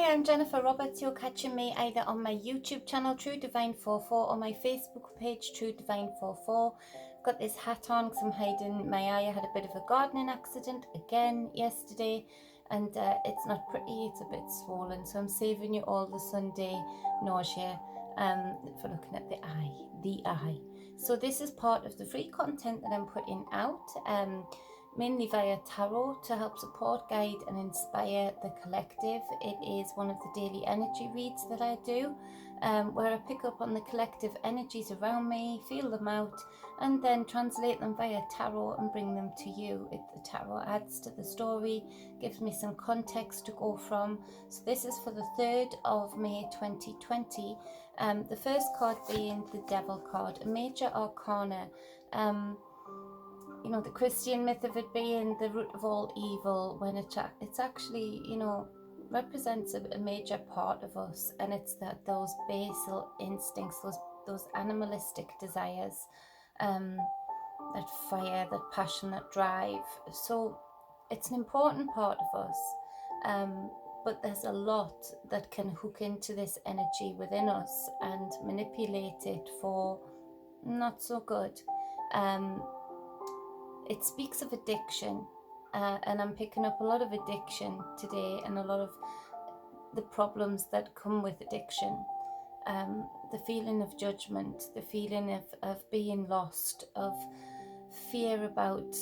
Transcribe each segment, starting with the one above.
Hi, I'm Jennifer Roberts. You're catching me either on my YouTube channel, True Divine 44, or my Facebook page, True Divine 44. I've got this hat on because I'm hiding my eye. I had a bit of a gardening accident again yesterday, and it's not pretty, it's a bit swollen. So I'm saving you all the Sunday nausea for looking at the eye. So this is part of the free content that I'm putting out. Mainly via tarot to help support, guide and inspire the collective. It is one of the daily energy reads that I do, where I pick up on the collective energies around me, feel them out, and then translate them via tarot and bring them to you. The tarot adds to the story, gives me some context to go from. So this is for the 3rd of May 2020. The first card being the Devil card, a major arcana. You know, the Christian myth of it being the root of all evil, when it's actually, you know, represents a major part of us, and it's that those basal instincts, those animalistic desires, that fire, that passion, that drive. So it's an important part of us, but there's a lot that can hook into this energy within us and manipulate it for not so good. It speaks of addiction, and I'm picking up a lot of addiction today, and a lot of the problems that come with addiction. The feeling of judgment, the feeling of being lost, of fear about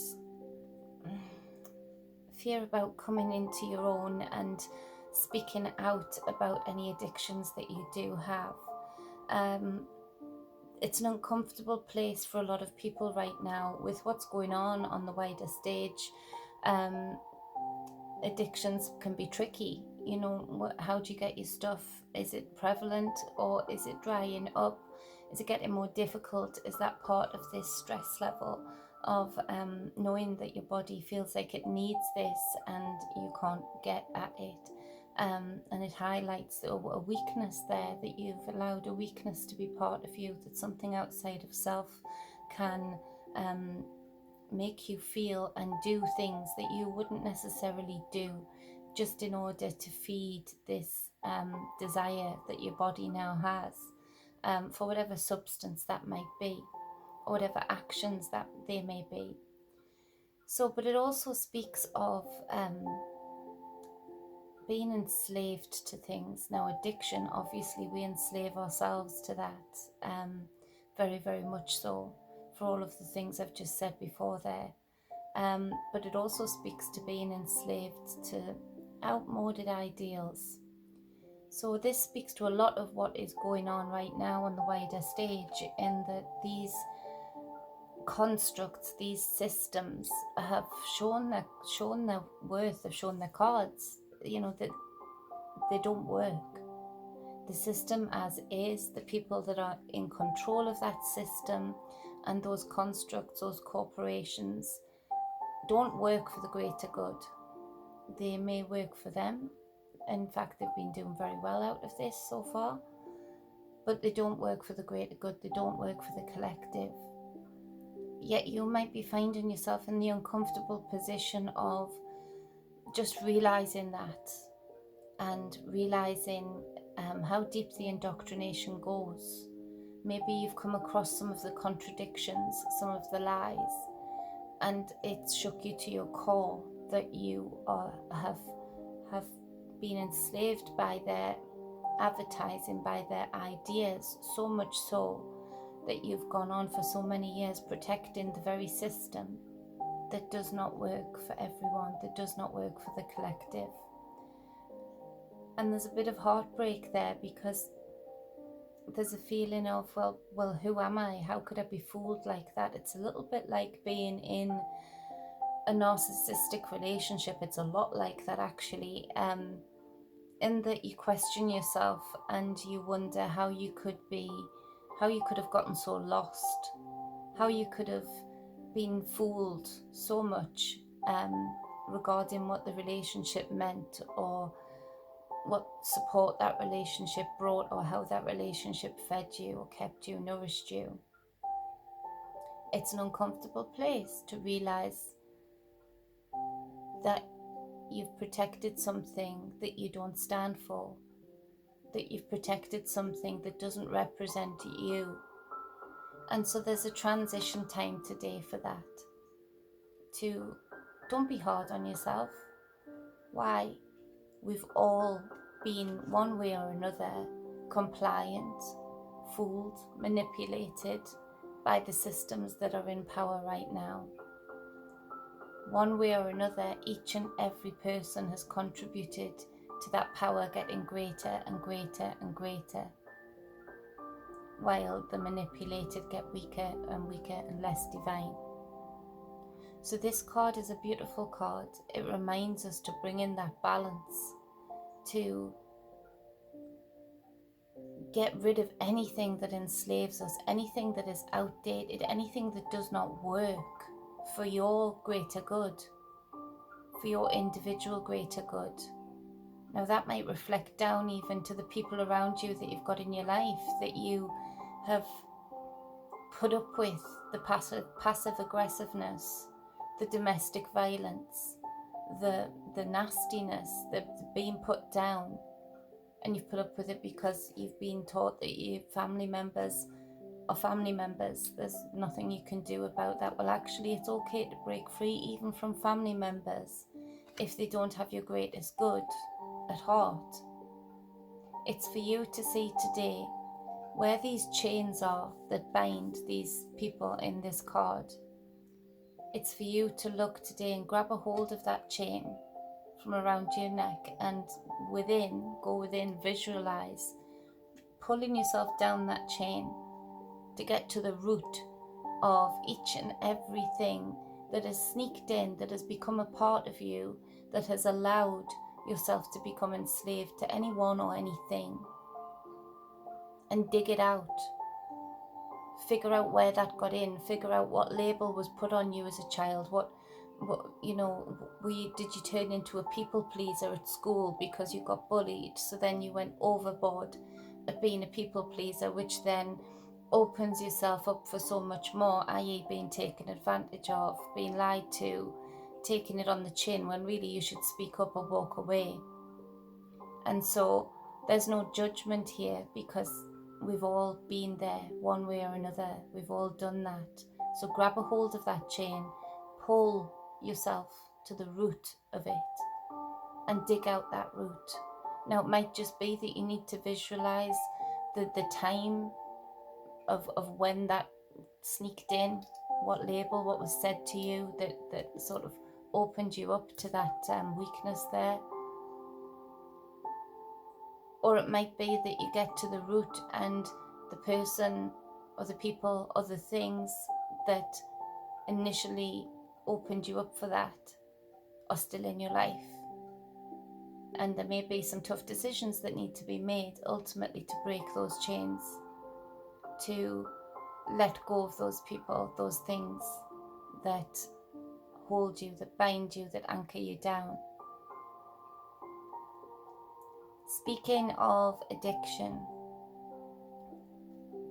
coming into your own and speaking out about any addictions that you do have. It's an uncomfortable place for a lot of people right now with what's going on the wider stage. Addictions can be tricky. You know, how do you get your stuff? Is it prevalent or is it drying up? Is it getting more difficult? Is that part of this stress level of knowing that your body feels like it needs this and you can't get at it? And it highlights a weakness there, that you've allowed a weakness to be part of you, that something outside of self can make you feel and do things that you wouldn't necessarily do just in order to feed this desire that your body now has, for whatever substance that might be, or whatever actions that they may be. So, but it also speaks of being enslaved to things. Now, addiction, obviously we enslave ourselves to that, very, very much so, for all of the things I've just said before there. But it also speaks to being enslaved to outmoded ideals. So this speaks to a lot of what is going on right now on the wider stage, in that these constructs, these systems have shown their worth, have shown their cards, you know, that they don't work. The system as is, the people that are in control of that system and those constructs, those corporations, don't work for the greater good. They may work for them. In fact, they've been doing very well out of this so far, but they don't work for the greater good. They don't work for the collective. Yet you might be finding yourself in the uncomfortable position of just realizing that, and realizing how deep the indoctrination goes. Maybe you've come across some of the contradictions, some of the lies, and it's shook you to your core that you have been enslaved by their advertising, by their ideas, so much so that you've gone on for so many years protecting the very system that does not work for everyone, that does not work for the collective. And there's a bit of heartbreak there, because there's a feeling of, well, who am I? How could I be fooled like that? It's a little bit like being in a narcissistic relationship. It's a lot like that, actually, in that you question yourself and you wonder how you could have gotten so lost, how you could have been fooled so much regarding what the relationship meant, or what support that relationship brought, or how that relationship fed you or kept you, nourished you. It's an uncomfortable place to realize that you've protected something that you don't stand for, that you've protected something that doesn't represent you. And so there's a transition time today for that. Don't be hard on yourself. Why? We've all been, one way or another, compliant, fooled, manipulated by the systems that are in power right now. One way or another, each and every person has contributed to that power getting greater and greater and greater, while the manipulated get weaker and weaker and less divine. So this card is a beautiful card. It reminds us to bring in that balance, to get rid of anything that enslaves us, anything that is outdated, anything that does not work for your greater good, for your individual greater good. Now that might reflect down even to the people around you that you've got in your life, that you have put up with the passive aggressiveness, the domestic violence, the nastiness, the being put down, and you've put up with it because you've been taught that your family members are family members. There's nothing you can do about that. Well, actually, it's okay to break free even from family members if they don't have your greatest good at heart. It's for you to see today where these chains are that bind these people in this card. It's for you to look today and grab a hold of that chain from around your neck and go within, visualize, pulling yourself down that chain to get to the root of each and everything that has sneaked in, that has become a part of you, that has allowed yourself to become enslaved to anyone or anything. And dig it out. Figure out where that got in. Figure out what label was put on you as a child. What did you turn into a people pleaser at school because you got bullied? So then you went overboard at being a people pleaser, which then opens yourself up for so much more, i.e. being taken advantage of, being lied to, taking it on the chin when really you should speak up or walk away. And so there's no judgment here, because we've all been there one way or another. We've all done that. So grab a hold of that chain, pull yourself to the root of it and dig out that root. Now, it might just be that you need to visualize the time of when that sneaked in, what label, what was said to you that sort of opened you up to that weakness there. Or it might be that you get to the root and the person or the people or the things that initially opened you up for that are still in your life. And there may be some tough decisions that need to be made ultimately to break those chains, to let go of those people, those things that hold you, that bind you, that anchor you down. Speaking of addiction,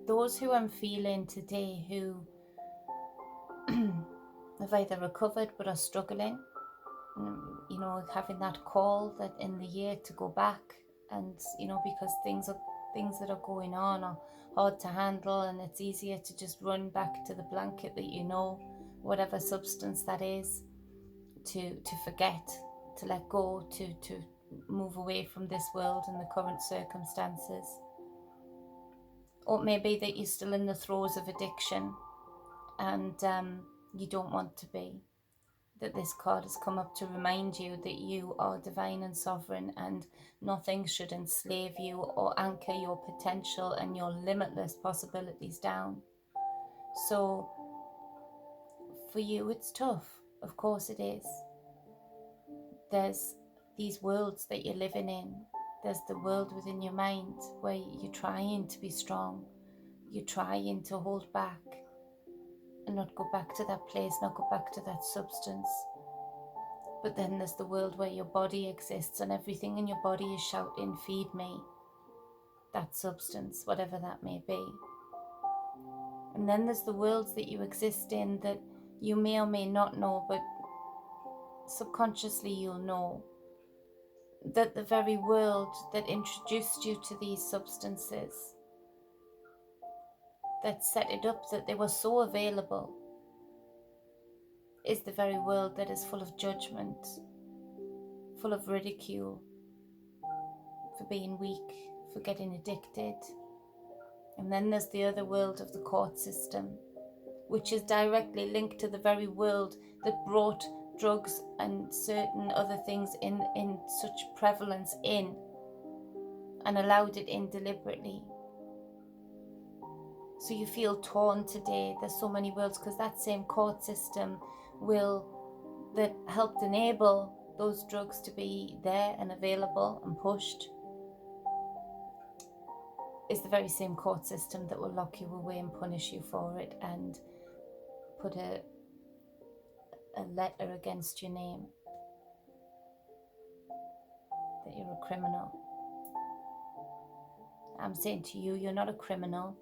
those who I'm feeling today who have either recovered but are struggling, having that call that in the year to go back, and because things that are going on are hard to handle, and it's easier to just run back to the blanket that whatever substance that is, to forget, to let go, to move away from this world and the current circumstances. Or maybe that you're still in the throes of addiction and you don't want to be. That this card has come up to remind you that you are divine and sovereign, and nothing should enslave you or anchor your potential and your limitless possibilities down. So for you, it's tough. Of course it is. There's these worlds that you're living in. There's the world within your mind where you're trying to be strong. You're trying to hold back and not go back to that place, not go back to that substance. But then there's the world where your body exists and everything in your body is shouting, feed me, that substance, whatever that may be. And then there's the worlds that you exist in that you may or may not know, but subconsciously you'll know that the very world that introduced you to these substances, that set it up that they were so available, is the very world that is full of judgment, full of ridicule for being weak, for getting addicted. And then there's the other world of the court system, which is directly linked to the very world that brought drugs and certain other things in such prevalence in, and allowed it in deliberately. So you feel torn today. There's so many worlds, because that same court system that helped enable those drugs to be there and available and pushed, is the very same court system that will lock you away and punish you for it and put a letter against your name that you're a criminal. I'm saying to you, you're not a criminal.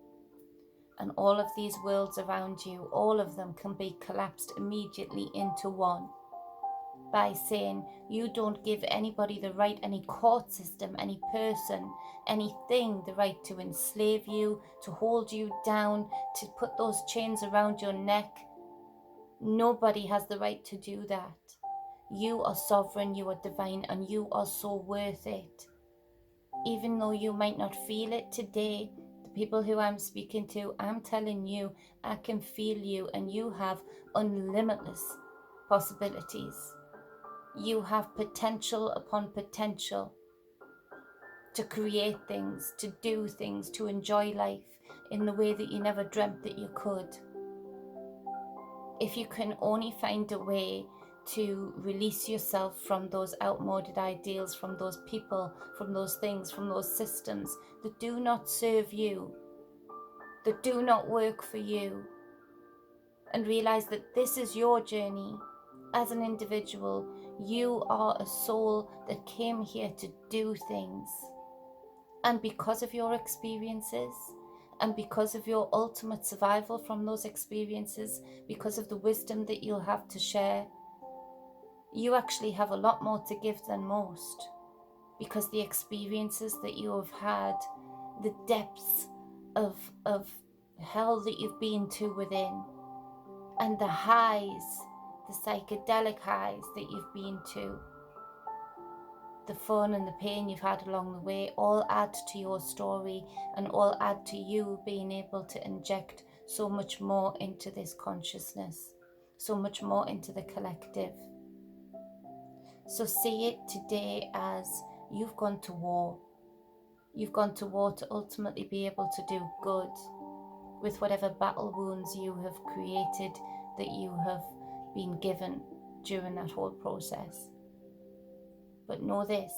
And all of these worlds around you, all of them can be collapsed immediately into one by saying you don't give anybody the right, any court system, any person, anything, the right to enslave you, to hold you down, to put those chains around your neck. Nobody has the right to do that. You are sovereign, you are divine, and you are so worth it. Even though you might not feel it today, the people who I'm speaking to, I'm telling you, I can feel you, and you have unlimitless possibilities. You have potential upon potential to create things, to do things, to enjoy life in the way that you never dreamt that you could. If you can only find a way to release yourself from those outmoded ideals, from those people, from those things, from those systems that do not serve you, that do not work for you, and realize that this is your journey as an individual. You are a soul that came here to do things. And because of your experiences, and because of your ultimate survival from those experiences, because of the wisdom that you'll have to share, you actually have a lot more to give than most. Because the experiences that you have had, the depths of hell that you've been to within, and the highs, the psychedelic highs that you've been to, the fun and the pain you've had along the way, all add to your story, and all add to you being able to inject so much more into this consciousness, so much more into the collective. So see it today as you've gone to war. You've gone to war to ultimately be able to do good with whatever battle wounds you have created, that you have been given during that whole process. But know this,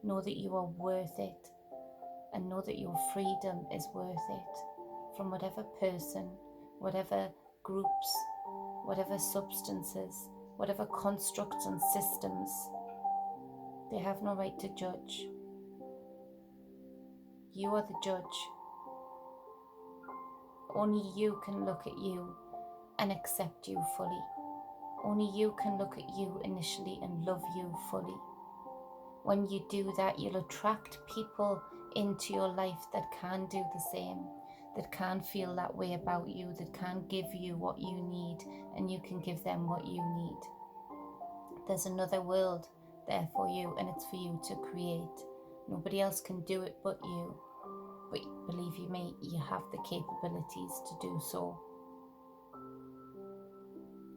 know that you are worth it, and know that your freedom is worth it from whatever person, whatever groups, whatever substances, whatever constructs and systems. They have no right to judge. You are the judge. Only you can look at you and accept you fully. Only you can look at you initially and love you fully. When you do that, you'll attract people into your life that can do the same, that can feel that way about you, that can give you what you need, and you can give them what you need. There's another world there for you, and it's for you to create. Nobody else can do it but you. But believe you me, you have the capabilities to do so.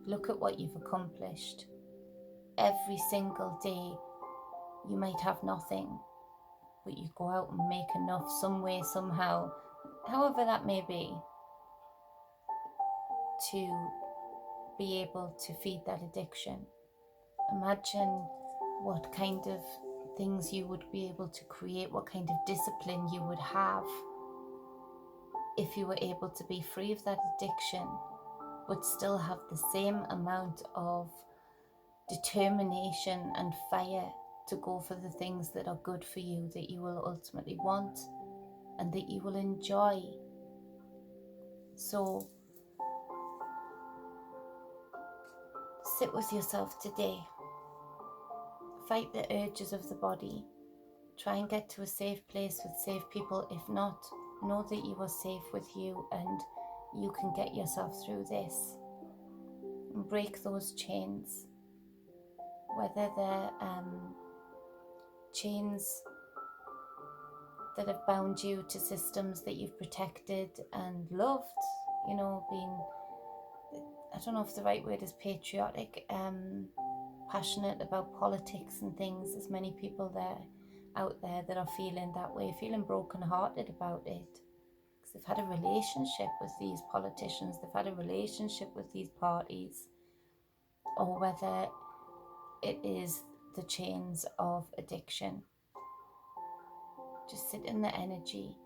Look at what you've accomplished. Every single day, you might have nothing, but you go out and make enough some way, somehow, however that may be, to be able to feed that addiction. Imagine what kind of things you would be able to create, what kind of discipline you would have if you were able to be free of that addiction, but still have the same amount of determination and fire to go for the things that are good for you, that you will ultimately want and that you will enjoy. So Sit with yourself today. Fight the urges of the body. Try and get to a safe place with safe people. If not, know that you are safe with you and you can get yourself through this. And break those chains. Whether they're chains that have bound you to systems that you've protected and loved, being, I don't know if the right word is patriotic, passionate about politics and things. There's many people out there that are feeling that way, feeling brokenhearted about it. Because they've had a relationship with these politicians, they've had a relationship with these parties, or whether it is the chains of addiction. Just sit in the energy.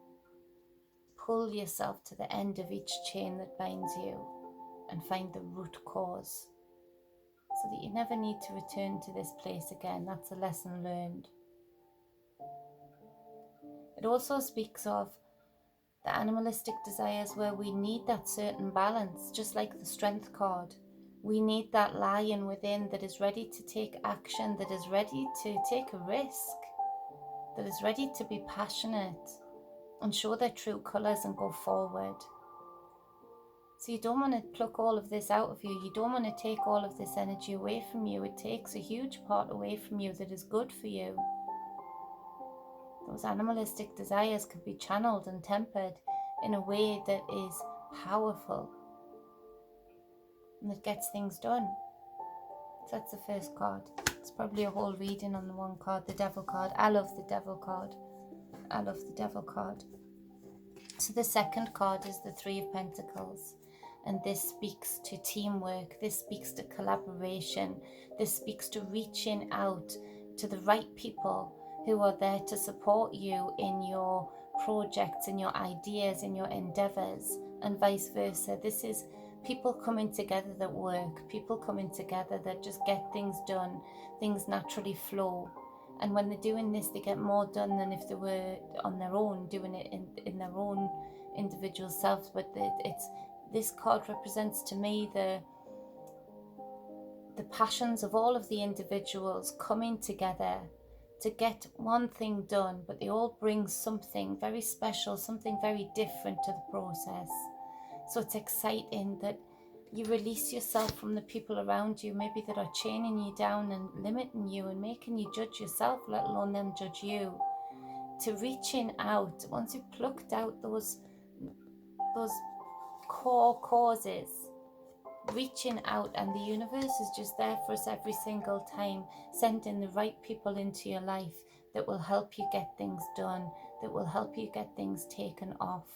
Pull yourself to the end of each chain that binds you and find the root cause so that you never need to return to this place again. That's a lesson learned. It also speaks of the animalistic desires where we need that certain balance, just like the strength card. We need that lion within that is ready to take action, that is ready to take a risk, that is ready to be passionate and show their true colours and go forward. So you don't want to pluck all of this out of you. You don't want to take all of this energy away from you. It takes a huge part away from you that is good for you. Those animalistic desires can be channeled and tempered in a way that is powerful and that gets things done. So that's the first card. It's probably a whole reading on the one card, the Devil card. I love the Devil card. I love the Devil card. So the second card is the Three of Pentacles. And this speaks to teamwork. This speaks to collaboration. This speaks to reaching out to the right people who are there to support you in your projects, in your ideas, in your endeavors, and vice versa. This is people coming together that work, people coming together that just get things done, things naturally flow. And when they're doing this, they get more done than if they were on their own, doing it in their own individual selves. But this card represents to me the passions of all of the individuals coming together to get one thing done, but they all bring something very special, something very different to the process. So it's exciting that you release yourself from the people around you, maybe that are chaining you down and limiting you and making you judge yourself, let alone them judge you, to reaching out. Once you've plucked out those core causes, reaching out, and the universe is just there for us every single time, sending the right people into your life that will help you get things done, that will help you get things taken off,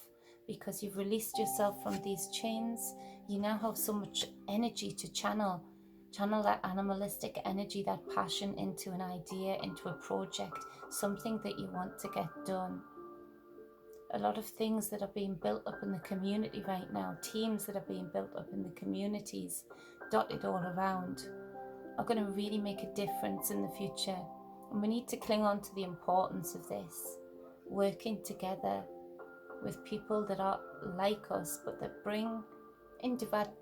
because you've released yourself from these chains. You now have so much energy to channel that animalistic energy, that passion into an idea, into a project, something that you want to get done. A lot of things that are being built up in the community right now, teams that are being built up in the communities, dotted all around, are going to really make a difference in the future. And we need to cling on to the importance of this, working together with people that are like us, but that bring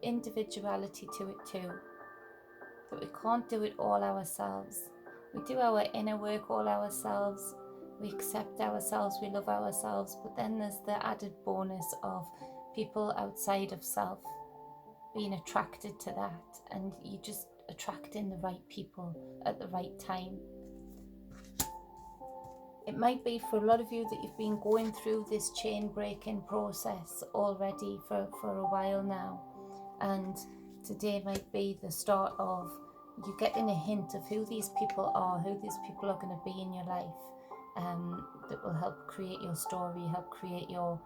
individuality to it too. That we can't do it all ourselves. We do our inner work all ourselves. We accept ourselves, we love ourselves, but then there's the added bonus of people outside of self being attracted to that, and you just attracting the right people at the right time. It might be for a lot of you that you've been going through this chain breaking process already for a while now, and today might be the start of you getting a hint of who these people are, who these people are going to be in your life. That will help create your story, help create your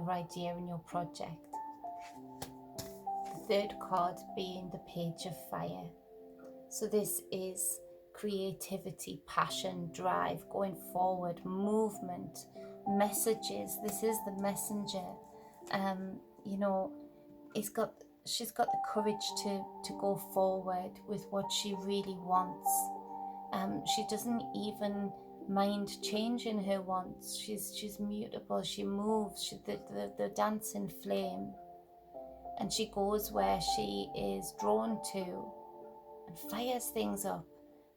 idea and your project. The third card being the Page of Fire. So this is creativity, passion, drive, going forward, movement, messages. This is the messenger. She's got the courage to go forward with what she really wants. She doesn't even mind changing her wants. She's mutable. She moves. The dancing flame, and she goes where she is drawn to. and fires things up.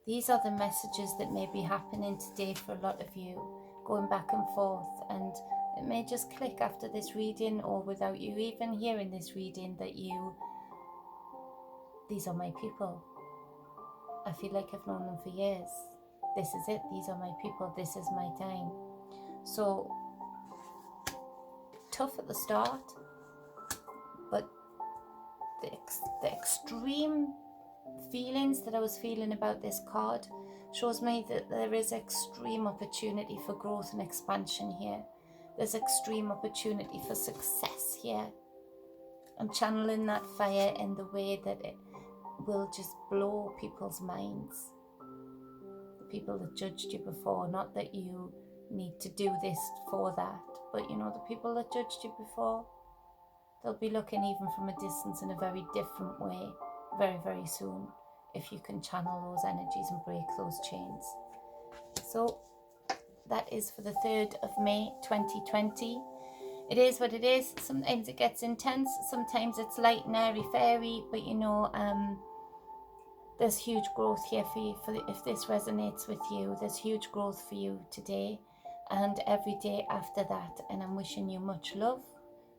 These are the messages that may be happening today for a lot of you, going back and forth, and it may just click after this reading, or without you even hearing this reading, that these are my people. I feel like I've known them for years. This is it. These are my people. This is my time. So tough at the start, but the extreme feelings that I was feeling about this card shows me that there is extreme opportunity for growth and expansion here. There's extreme opportunity for success here. I'm channeling that fire in the way that it will just blow people's minds. The people that judged you before, not that you need to do this for that, but you know, the people that judged you before, they'll be looking even from a distance in a very different way very, very soon, if you can channel those energies and break those chains. So that is for the 3rd of May 2020. It is what it is. Sometimes it gets intense, sometimes it's light and airy fairy, but you know, there's huge growth here for you. If this resonates with you, there's huge growth for you today and every day after that. And I'm wishing you much love.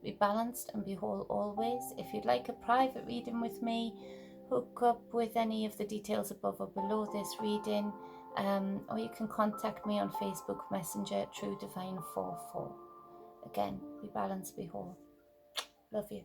Be balanced and be whole always. If you'd like a private reading with me, hook up with any of the details above or below this reading, or you can contact me on Facebook Messenger, True Divine 44. Again, be balanced, be whole. Love you.